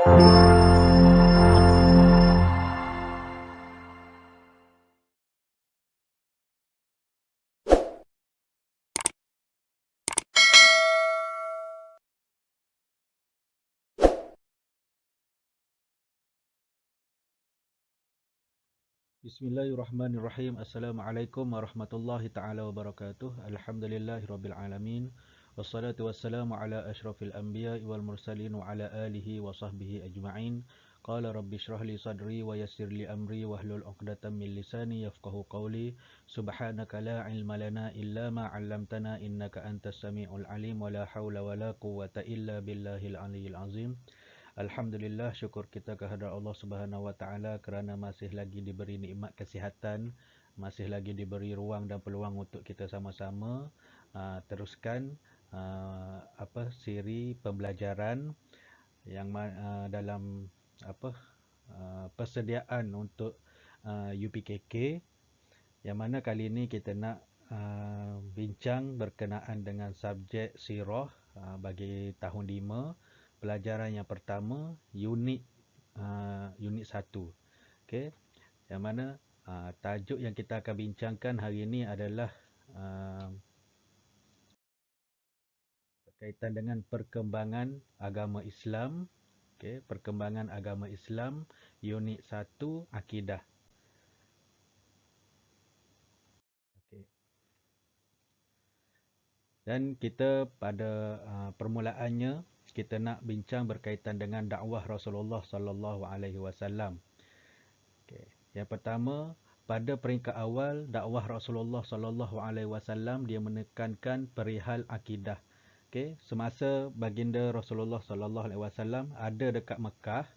Bismillahirrahmanirrahim. Assalamualaikum warahmatullahi taala wabarakatuh. Alhamdulillahirabbil alamin. Wassalatu wassalamu ala asyrafil anbiya'i wal mursalin wa ala alihi wa sahbihi ajma'in. Qala rabbi shrah li sadri wa yassir li amri wahlul 'uqdatam min lisani yafqahu qawli. Subhanaka la ilma lana illa ma 'allamtana innaka antas samiul alim wa la haula wa la quwwata illa billahil aliyyil azim. Alhamdulillah, syukur kita kehadrat Allah Subhanahu Wa Taala kerana masih lagi diberi nikmat kesihatan, masih lagi diberi ruang dan peluang untuk kita sama-sama teruskan siri pembelajaran yang dalam persediaan untuk UPKK, yang mana kali ini kita nak bincang berkenaan dengan subjek sirah bagi tahun 5. Pelajaran yang pertama, unit 1. Okey, yang mana tajuk yang kita akan bincangkan hari ini adalah berkaitan dengan perkembangan agama Islam. Okey, perkembangan agama Islam, unit 1, akidah. Okey. Dan kita pada permulaannya kita nak bincang berkaitan dengan dakwah Rasulullah sallallahu alaihi wasallam. Okey. Yang pertama, pada peringkat awal dakwah Rasulullah sallallahu alaihi wasallam dia menekankan perihal akidah. Okey, semasa baginda Rasulullah sallallahu alaihi wasallam ada dekat Mekah,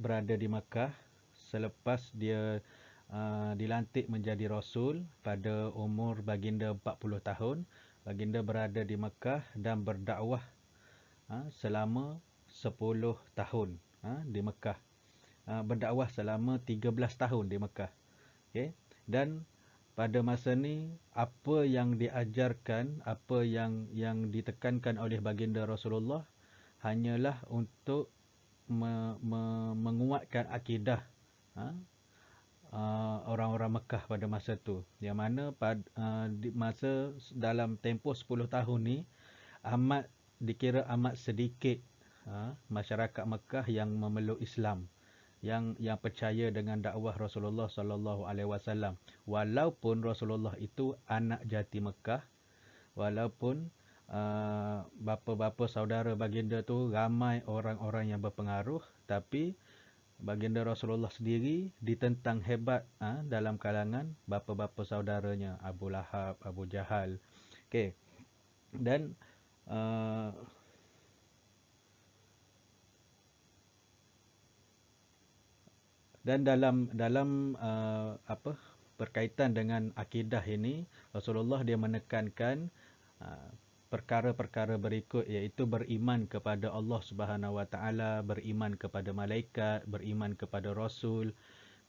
berada di Mekah selepas dia dilantik menjadi rasul pada umur baginda 40 tahun, baginda berada di Mekah dan berdakwah selama 10 tahun di Mekah. Berdakwah selama 13 tahun di Mekah. Okay? Dan pada masa ni apa yang diajarkan, apa yang ditekankan oleh baginda Rasulullah hanyalah untuk menguatkan akidah orang-orang Mekah pada masa tu. Yang mana di masa dalam tempoh 10 tahun ni dikira amat sedikit masyarakat Mekah yang memeluk Islam, yang percaya dengan dakwah Rasulullah sallallahu alaihi wasallam. Walaupun Rasulullah itu anak jati Mekah, walaupun bapa-bapa saudara baginda tu ramai orang-orang yang berpengaruh, tapi baginda Rasulullah sendiri ditentang hebat dalam kalangan bapa-bapa saudaranya, Abu Lahab, Abu Jahal. Okey. Dan dalam berkaitan dengan akidah ini, Rasulullah dia menekankan perkara-perkara berikut, iaitu beriman kepada Allah Subhanahu Wa Taala, beriman kepada malaikat, beriman kepada rasul,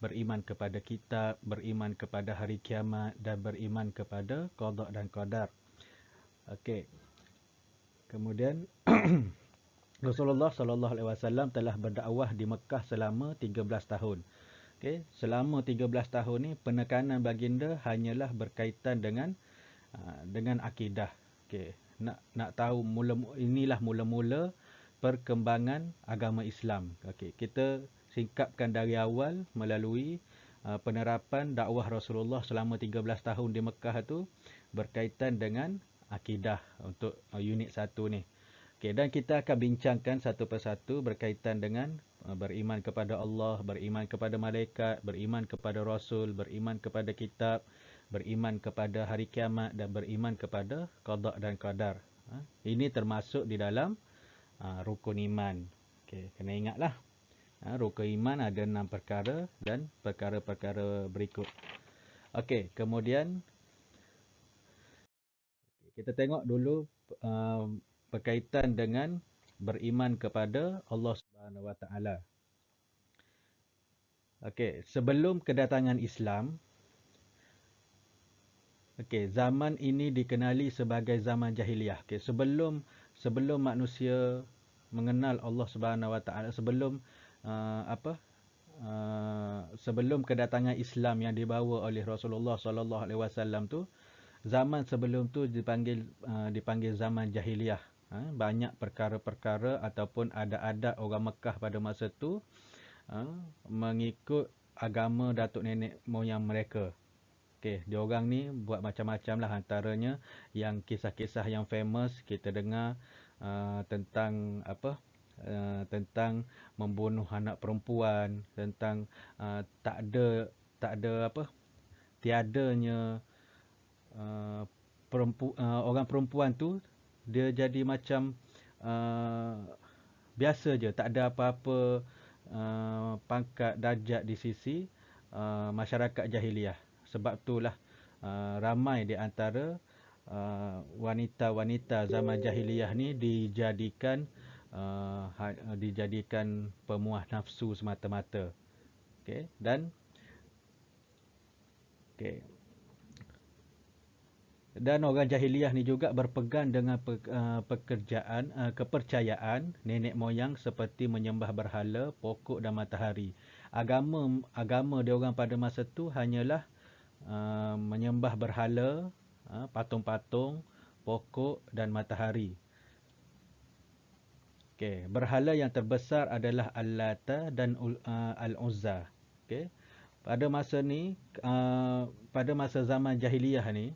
beriman kepada kitab, beriman kepada hari kiamat dan beriman kepada qada dan qadar. Okey. Kemudian Rasulullah sallallahu alaihi wasallam telah berdakwah di Mekah selama 13 tahun. Okey, selama 13 tahun ni penekanan baginda hanyalah berkaitan dengan akidah. Okey, nak tahu inilah mula-mula perkembangan agama Islam. Okey, kita singkapkan dari awal melalui penerapan dakwah Rasulullah selama 13 tahun di Mekah tu berkaitan dengan akidah untuk unit 1 ni. Okey, dan kita akan bincangkan satu persatu berkaitan dengan beriman kepada Allah, beriman kepada malaikat, beriman kepada rasul, beriman kepada kitab, beriman kepada hari kiamat dan beriman kepada qada dan qadar. Ini termasuk di dalam rukun iman. Okey, kena ingatlah. Rukun iman ada 6 perkara dan perkara-perkara berikut. Okey, kemudian kita tengok dulu berkaitan dengan beriman kepada Allah Subhanahu Wa Taala. Okey, sebelum kedatangan Islam, zaman ini dikenali sebagai zaman jahiliyah. Okey, sebelum manusia mengenal Allah Subhanahu Wa Taala sebelum apa sebelum kedatangan Islam yang dibawa oleh Rasulullah sallallahu alaihi wasallam tu, zaman sebelum tu dipanggil zaman jahiliyah. Banyak perkara-perkara ataupun adat-adat orang Mekah pada masa tu mengikut agama datuk nenek moyang mereka. Okey, diorang ni buat macam-macam lah, antaranya yang kisah-kisah yang famous kita dengar tentang tentang membunuh anak perempuan, tentang tak ada tiadanya orang perempuan tu dia jadi macam uh, biasa je, tak ada apa-apa pangkat darjat di sisi masyarakat jahiliah. Sebab itulah ramai di antara wanita-wanita zaman jahiliah ni dijadikan pemuas nafsu semata-mata. Okey, dan okey. Dan orang jahiliah ni juga berpegang dengan kepercayaan nenek moyang seperti menyembah berhala, pokok dan matahari. Agama dia orang pada masa tu hanyalah menyembah berhala, patung-patung, pokok dan matahari. Okey, berhala yang terbesar adalah Al-Lata dan Al-Uzza. Okey. Pada masa ni, pada masa zaman jahiliyah ni,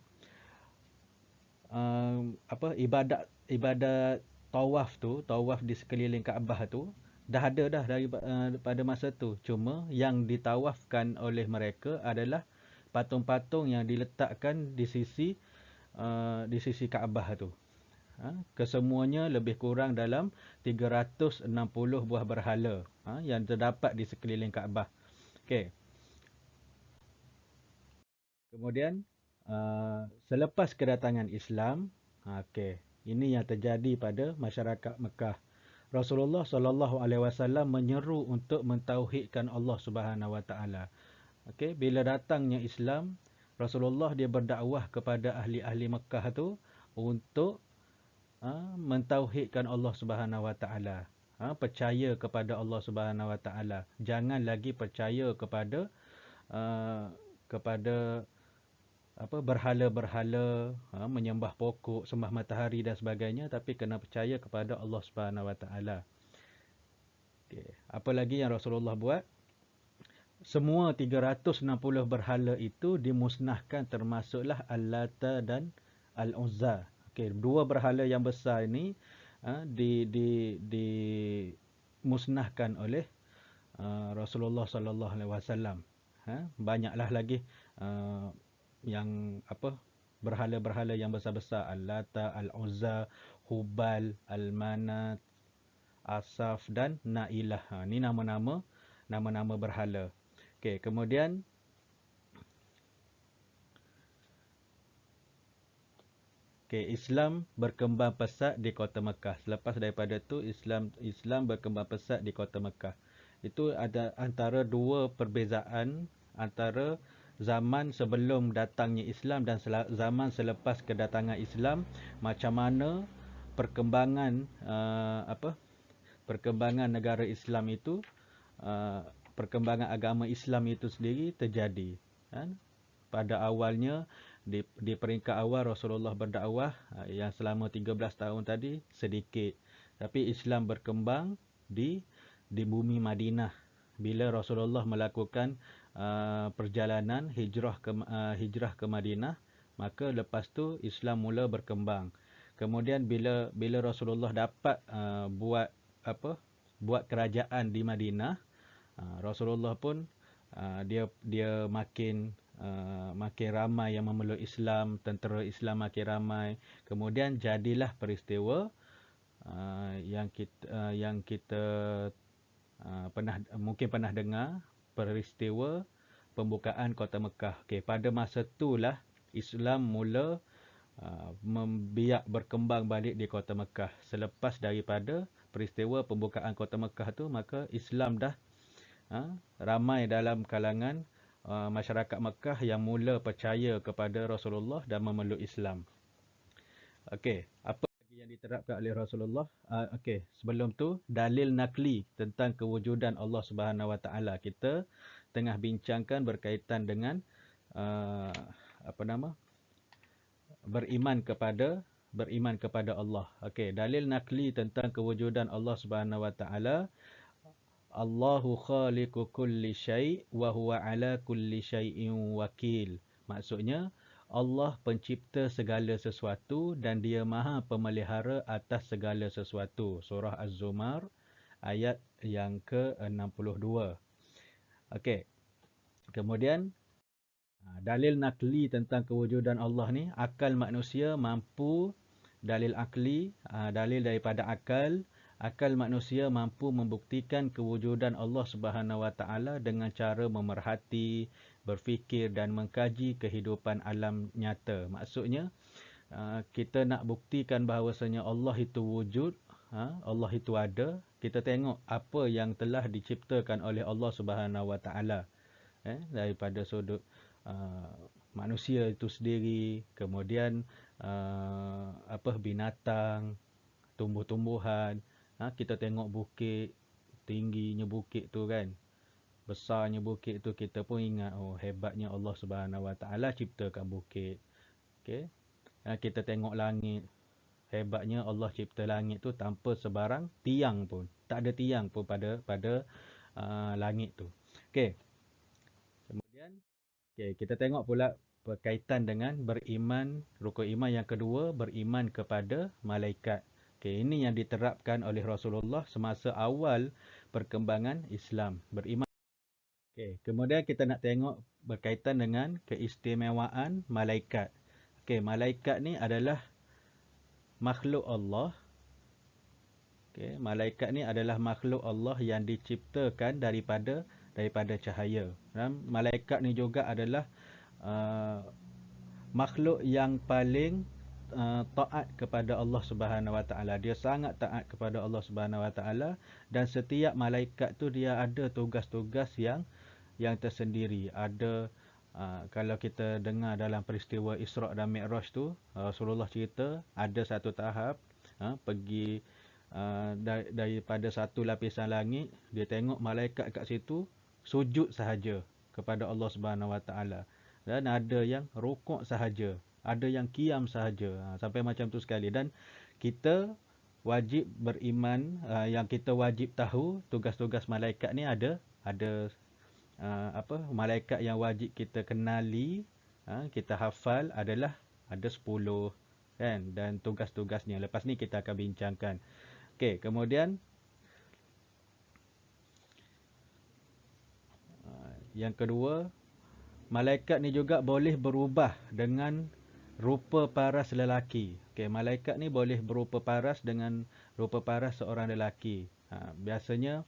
ibadat tawaf di sekeliling Kaabah tu dah ada dah pada masa tu. Cuma yang ditawafkan oleh mereka adalah patung-patung yang diletakkan di sisi Kaabah tu. Kesemuanya lebih kurang dalam 360 buah berhala yang terdapat di sekeliling Kaabah. Okey. Kemudian selepas kedatangan Islam, okey, ini yang terjadi pada masyarakat Mekah. Rasulullah sallallahu alaihi wasallam menyeru untuk mentauhidkan Allah Subhanahu wa taala. Okey, bila datangnya Islam, Rasulullah dia berdakwah kepada ahli-ahli Mekah tu untuk mentauhidkan Allah Subhanahu wa taala. Percaya kepada Allah Subhanahu wa taala. Jangan lagi percaya kepada berhala-berhala, menyembah pokok, sembah matahari dan sebagainya, tapi kena percaya kepada Allah Subhanahu Wa Taala. Okey, apa lagi yang Rasulullah buat? Semua 360 berhala itu dimusnahkan, termasuklah Al-Lata dan Al-Uzza. Okey, dua berhala yang besar ini dimusnahkan oleh Rasulullah sallallahu alaihi wasallam. Banyaklah lagi yang berhala-berhala yang besar-besar, Al-Lata, Al-Uzza, Hubal, Al-Manat, Asaf dan Nailah. Ni nama-nama berhala. Okey, kemudian Islam berkembang pesat di kota Mekah. Selepas daripada tu Islam berkembang pesat di kota Mekah. Itu ada antara dua perbezaan antara zaman sebelum datangnya Islam dan zaman selepas kedatangan Islam. Macam mana perkembangan perkembangan negara Islam itu, perkembangan agama Islam itu sendiri terjadi. Pada awalnya di peringkat awal Rasulullah berdakwah yang selama 13 tahun tadi sedikit, tapi Islam berkembang di bumi Madinah bila Rasulullah melakukan perjalanan hijrah ke Madinah. Maka lepas tu Islam mula berkembang. Kemudian bila Rasulullah dapat buat kerajaan di Madinah, Rasulullah pun dia makin ramai yang memeluk Islam, tentera Islam makin ramai. Kemudian jadilah peristiwa yang kita mungkin pernah dengar, peristiwa pembukaan kota Mekah. Okey, pada masa itulah Islam mula membiak berkembang balik di kota Mekah. Selepas daripada peristiwa pembukaan kota Mekah tu, maka Islam dah ramai dalam kalangan masyarakat Mekah yang mula percaya kepada Rasulullah dan memeluk Islam. Okey, apa lagi yang diterapkan oleh Rasulullah. Okey, sebelum tu dalil nakli tentang kewujudan Allah Subhanahu Wa Taala. Kita tengah bincangkan berkaitan dengan uh, apa nama? Beriman kepada Allah. Okey, dalil nakli tentang kewujudan Allah Subhanahu Wa Taala. Allahu khaliqu kulli syai' wa huwa ala kulli syai'in wakil. Maksudnya Allah pencipta segala sesuatu dan dia maha pemelihara atas segala sesuatu. Surah Az-Zumar ayat yang ke-62. Okey. Kemudian dalil nakli tentang kewujudan Allah ni, akal manusia mampu, dalil akli, dalil daripada akal manusia mampu membuktikan kewujudan Allah Subhanahu Wa Taala dengan cara memerhati, berfikir dan mengkaji kehidupan alam nyata. Maksudnya kita nak buktikan bahawasanya Allah itu wujud, Allah itu ada, kita tengok apa yang telah diciptakan oleh Allah Subhanahu Wa Taala, daripada sudut manusia itu sendiri, kemudian binatang, tumbuh-tumbuhan. Kita tengok bukit, tingginya bukit tu kan, besarnya bukit tu, kita pun ingat, oh hebatnya Allah Subhanahu Wa Taala ciptakan bukit. Okey. Kita tengok langit, hebatnya Allah cipta langit tu tanpa sebarang tiang pun. Tak ada tiang pun pada langit tu. Okey. Kemudian kita tengok pula berkaitan dengan beriman, rukun iman yang kedua, beriman kepada malaikat. Ini yang diterapkan oleh Rasulullah semasa awal perkembangan Islam, beriman. Kemudian kita nak tengok berkaitan dengan keistimewaan malaikat. Malaikat ni adalah makhluk Allah. Malaikat ni adalah makhluk Allah yang diciptakan daripada cahaya. Dan malaikat ni juga adalah makhluk yang paling taat kepada Allah Subhanahu Wa Taala. Dia sangat taat kepada Allah Subhanahu Wa Taala, dan setiap malaikat tu dia ada tugas-tugas yang tersendiri. Ada kalau kita dengar dalam peristiwa Isra' dan Mi'raj tu, Rasulullah cerita ada satu tahap pergi daripada satu lapisan langit, dia tengok malaikat kat situ sujud sahaja kepada Allah Subhanahu Wa Taala, dan ada yang rukuk sahaja, ada yang qiyam sahaja, sampai macam tu sekali. Dan kita wajib beriman, yang kita wajib tahu tugas-tugas malaikat ni ada malaikat yang wajib kita kenali, kita hafal adalah ada 10 kan, dan tugas-tugasnya lepas ni kita akan bincangkan. Kemudian yang kedua, malaikat ni juga boleh berubah dengan rupa paras lelaki. Malaikat ni boleh berupa paras dengan rupa paras seorang lelaki. Biasanya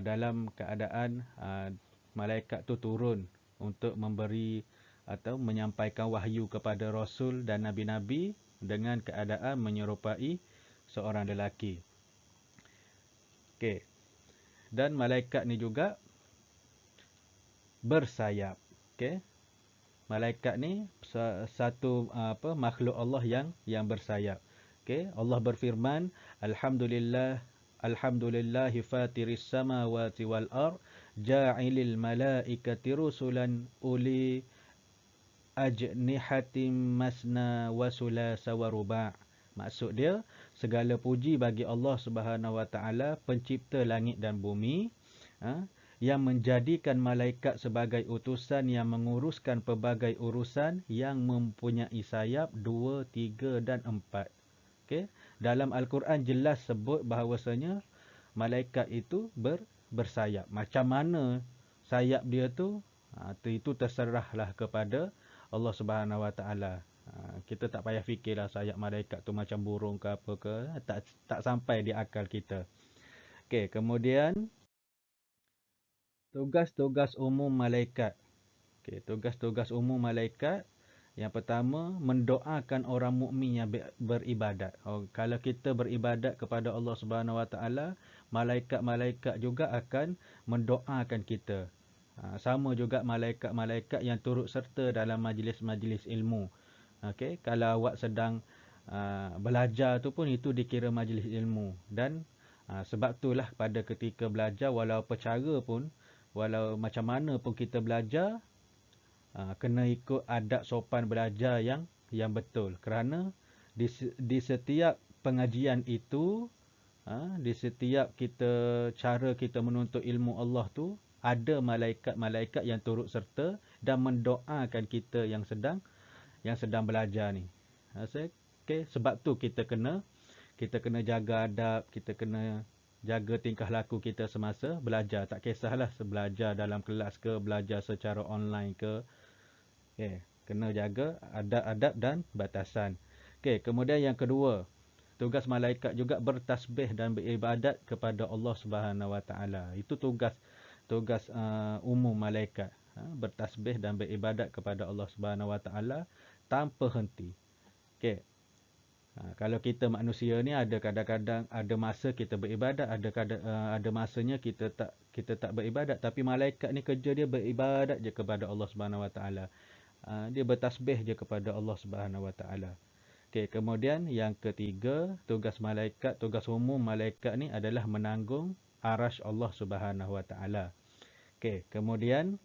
dalam keadaan malaikat tu turun untuk memberi atau menyampaikan wahyu kepada Rasul dan Nabi-Nabi dengan keadaan menyerupai seorang lelaki. Dan malaikat ni juga bersayap. Malaikat ni satu makhluk Allah yang bersayap. Allah berfirman, Alhamdulillahi fatiris samawati wal ard, ja'ilil malaikati rusulan uli ajnihatim masna wa sulasa wa ruba'. Maksud dia, segala puji bagi Allah Subhanahu Wa Taala, pencipta langit dan bumi, yang menjadikan malaikat sebagai utusan yang menguruskan pelbagai urusan, yang mempunyai sayap 2, 3 dan 4. Dalam Al-Quran jelas sebut bahawasanya malaikat itu bersayap. Macam mana sayap dia tu, itu terserahlah kepada Allah Subhanahu Wa Taala. Kita tak payah fikirlah sayap malaikat tu macam burung ke apa ke, tak sampai di akal kita. Kemudian tugas-tugas umum malaikat. Tugas-tugas umum malaikat, yang pertama, mendoakan orang mukmin yang beribadat. Kalau kita beribadat kepada Allah Subhanahu Wa Taala, malaikat-malaikat juga akan mendoakan kita. Sama juga malaikat-malaikat yang turut serta dalam majlis-majlis ilmu. Kalau awak sedang belajar tu pun itu dikira majlis ilmu. Dan sebab itulah pada ketika belajar, walau apa cara pun, walau macam mana pun kita belajar, kena ikut adab sopan belajar yang betul. Kerana di setiap pengajian itu, di setiap cara kita menuntut ilmu Allah tu, ada malaikat-malaikat yang turut serta dan mendoakan kita yang sedang belajar ni. Sebab tu kita kena jaga adab, kita kena jaga tingkah laku kita semasa belajar. Tak kisahlah belajar dalam kelas ke, belajar secara online ke. Kena jaga adab-adab dan batasan. Kemudian yang kedua, tugas malaikat juga bertasbih dan beribadat kepada Allah Subhanahu Wa Taala. Itu tugas umum malaikat, bertasbih dan beribadat kepada Allah Subhanahu Wa Taala tanpa henti. Kalau kita manusia ni ada kadang-kadang ada masa kita beribadat, ada masanya kita tak beribadat, tapi malaikat ni kerja dia beribadat je kepada Allah Subhanahu Wa Taala. Dia bertasbih je kepada Allah Subhanahu Wa Taala. Kemudian yang ketiga, tugas umum malaikat ni adalah menanggung arasy Allah Subhanahu Wa Taala. Kemudian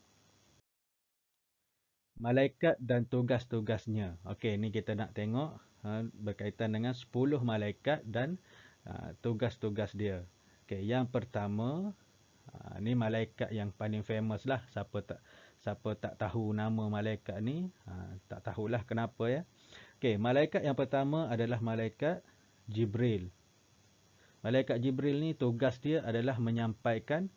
malaikat dan tugas-tugasnya. Ni kita nak tengok berkaitan dengan 10 malaikat dan tugas-tugas dia. Yang pertama, ni malaikat yang paling famous lah. Siapa tak tahu nama malaikat ni, tak tahulah kenapa ya. Malaikat yang pertama adalah malaikat Jibril. Malaikat Jibril ni tugas dia adalah menyampaikan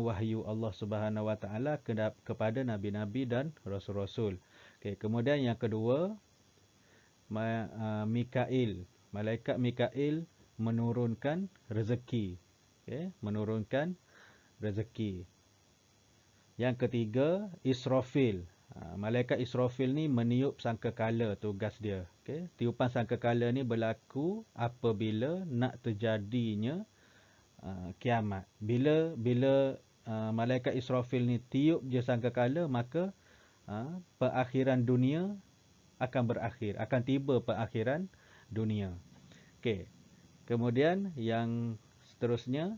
wahyu Allah Subhanahu Wa Taala kepada nabi-nabi dan rasul-rasul. Kemudian yang kedua, Mikail. Malaikat Mikail menurunkan rezeki. Menurunkan rezeki. Yang ketiga, Israfil. Malaikat Israfil ni meniup sangkakala, tugas dia. Tiupan sangkakala ni berlaku apabila nak terjadinya kiamat. Bila malaikat Israfil ni tiup je sangkakala, maka perakhiran dunia akan tiba perakhiran dunia. Kemudian yang seterusnya,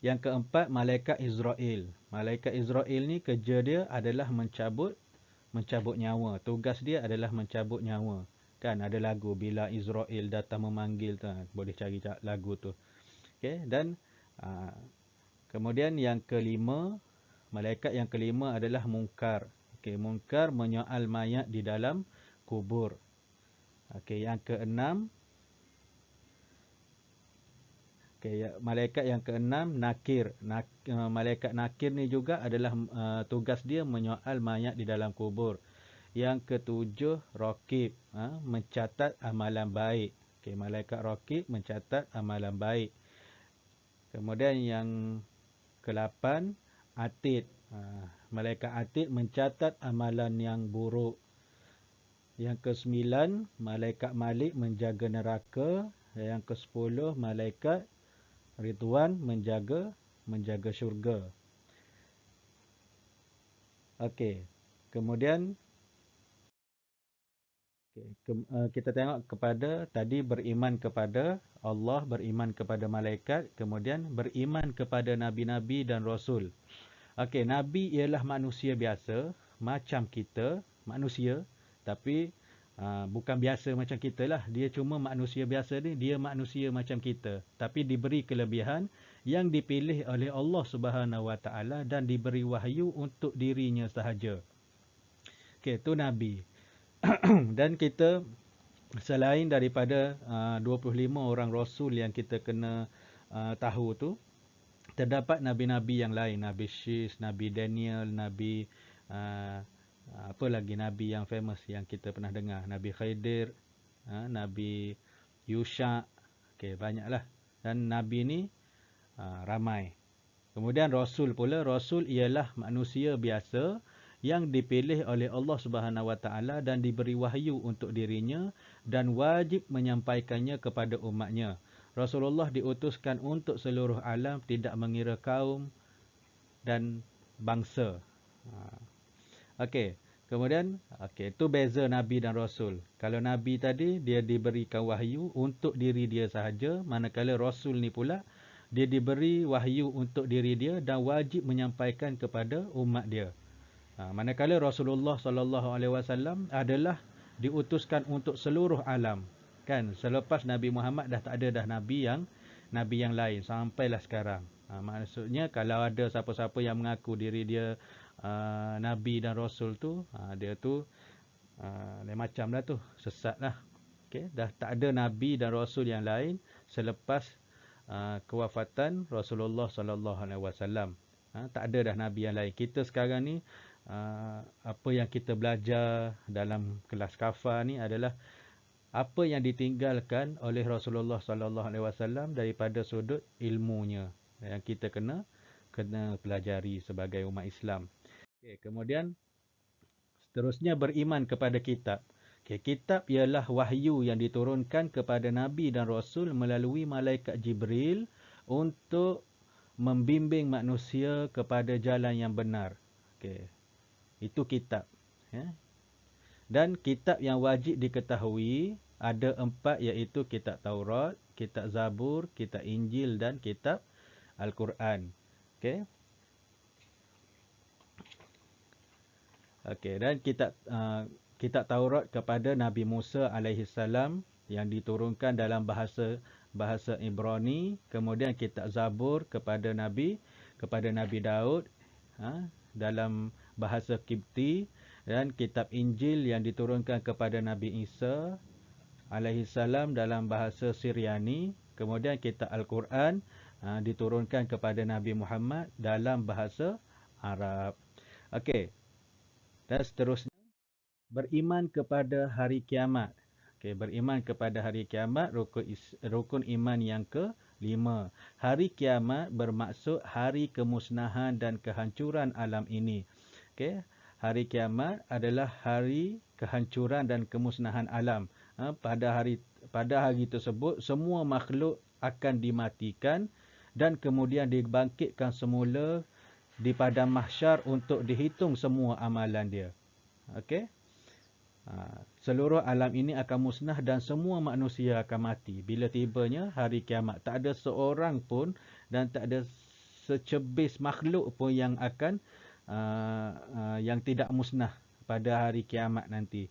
yang keempat, malaikat Israel. Malaikat Israel ni kerja dia adalah mencabut nyawa. Tugas dia adalah mencabut nyawa. Kan ada lagu bila Israel datang memanggil tu, boleh cari lagu tu. Dan kemudian yang kelima, malaikat yang kelima adalah Munkar. Munkar menyoal mayat di dalam kubur. Yang keenam, malaikat yang keenam, Nakir. Malaikat Nakir ni juga adalah tugas dia menyoal mayat di dalam kubur. Yang ketujuh, Raqib, mencatat amalan baik. Malaikat Raqib mencatat amalan baik. Kemudian yang ke-8, Atid. Malaikat Atid mencatat amalan yang buruk. Yang ke-9, malaikat Malik menjaga neraka. Yang ke-10, malaikat Ridwan menjaga syurga. Kemudian kita tengok kepada tadi, beriman kepada Allah, beriman kepada malaikat, kemudian beriman kepada nabi-nabi dan rasul. Nabi ialah manusia biasa macam kita, manusia, tapi bukan biasa macam kita lah. Dia cuma manusia biasa ni, dia manusia macam kita, tapi diberi kelebihan yang dipilih oleh Allah Subhanahu Wa Taala dan diberi wahyu untuk dirinya sahaja. Itu Nabi. Dan kita, selain daripada 25 orang Rasul yang kita kena tahu tu, terdapat Nabi-Nabi yang lain. Nabi Syis, Nabi Daniel, Nabi apa lagi Nabi yang famous yang kita pernah dengar. Nabi Khidir, Nabi Yusha. Banyaklah. Dan Nabi ni ramai. Kemudian Rasul pula. Rasul ialah manusia biasa yang dipilih oleh Allah Subhanahu Wa Taala dan diberi wahyu untuk dirinya dan wajib menyampaikannya kepada umatnya. Rasulullah diutuskan untuk seluruh alam, tidak mengira kaum dan bangsa. Kemudian, okey, itu beza Nabi dan Rasul. Kalau Nabi tadi, dia diberikan wahyu untuk diri dia sahaja. Manakala Rasul ni pula, dia diberi wahyu untuk diri dia dan wajib menyampaikan kepada umat dia. Manakala Rasulullah SAW adalah diutuskan untuk seluruh alam. Kan, selepas Nabi Muhammad dah tak ada dah Nabi yang lain. Sampailah sekarang. Maksudnya, kalau ada siapa-siapa yang mengaku diri dia Nabi dan Rasul tu, dia tu lain macam lah tu, sesat lah. Okay? Dah tak ada Nabi dan Rasul yang lain selepas kewafatan Rasulullah SAW. Tak ada dah Nabi yang lain. Kita sekarang ni, apa yang kita belajar dalam kelas kafar ni adalah apa yang ditinggalkan oleh Rasulullah SAW daripada sudut ilmunya yang kita kena pelajari sebagai umat Islam. Okay, kemudian seterusnya beriman kepada kitab. Okay, kitab ialah wahyu yang diturunkan kepada Nabi dan Rasul melalui malaikat Jibril untuk membimbing manusia kepada jalan yang benar. Okay, itu kitab. Dan kitab yang wajib diketahui ada 4, iaitu kitab Taurat, kitab Zabur, kitab Injil dan kitab Al-Quran. Okay. Okey, dan kitab Taurat kepada Nabi Musa alaihissalam yang diturunkan dalam bahasa Ibrani, kemudian kitab Zabur kepada Nabi Daud dalam bahasa Kipti, dan kitab Injil yang diturunkan kepada Nabi Isa alaihissalam dalam bahasa Syriani, kemudian kitab Al-Quran diturunkan kepada Nabi Muhammad dalam bahasa Arab. Okey. Dan seterusnya, beriman kepada hari kiamat. Okay, beriman kepada hari kiamat, rukun iman yang ke-5. Hari kiamat bermaksud hari kemusnahan dan kehancuran alam ini. Okay, hari kiamat adalah hari kehancuran dan kemusnahan alam. Pada hari tersebut, semua makhluk akan dimatikan dan kemudian dibangkitkan semula di padang mahsyar untuk dihitung semua amalan dia. Okey. Seluruh alam ini akan musnah dan semua manusia akan mati bila tibanya hari kiamat. Tak ada seorang pun dan tak ada secebis makhluk pun yang akan yang tidak musnah pada hari kiamat nanti.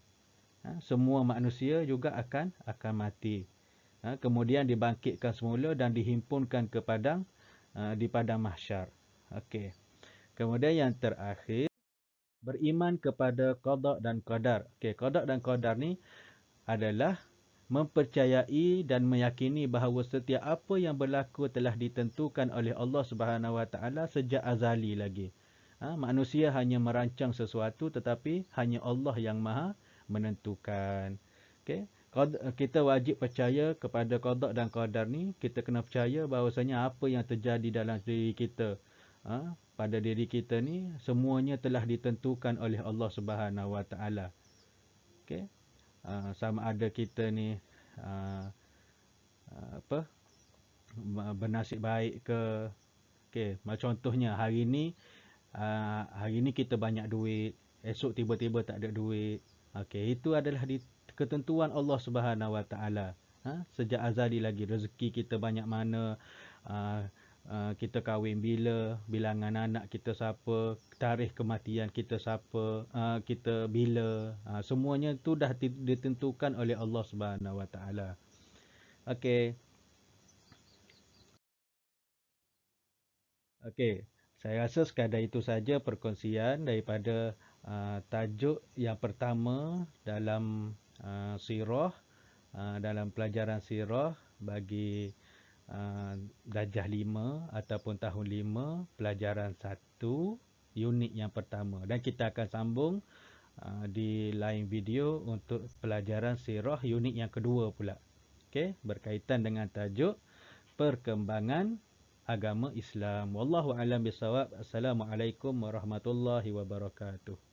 Semua manusia juga akan mati. Kemudian dibangkitkan semula dan dihimpunkan ke di padang mahsyar. Okey. Kemudian yang terakhir, beriman kepada qada dan qadar. Okey, qada dan qadar ni adalah mempercayai dan meyakini bahawa setiap apa yang berlaku telah ditentukan oleh Allah Subhanahu Wa Taala sejak azali lagi. Manusia hanya merancang sesuatu tetapi hanya Allah yang Maha menentukan. Okey, kita wajib percaya kepada qada dan qadar ni. Kita kena percaya bahawasanya apa yang terjadi dalam diri kita, pada diri kita ni semuanya telah ditentukan oleh Allah Subhanahu Wa Taala. Okey. Sama ada kita ni bernasib baik ke. Okey, contohnya hari ni kita banyak duit, esok tiba-tiba tak ada duit. Okey, itu adalah ketentuan Allah Subhanahu Wa Taala. Sejak azali lagi, rezeki kita banyak mana, kita kahwin bila, bilangan anak kita siapa, tarikh kematian kita siapa, kita bila, semuanya tu dah ditentukan oleh Allah Subhanahu Wa Taala. Okey. Okey, saya rasa sekadar itu saja perkongsian daripada tajuk yang pertama dalam sirah, dalam pelajaran sirah bagi darjah 5 ataupun tahun 5, pelajaran 1, unit yang pertama. Dan kita akan sambung di lain video untuk pelajaran sirah unit yang kedua pula. Okey, berkaitan dengan tajuk perkembangan agama Islam. Wallahu a'lam bissawab. Assalamualaikum warahmatullahi wabarakatuh.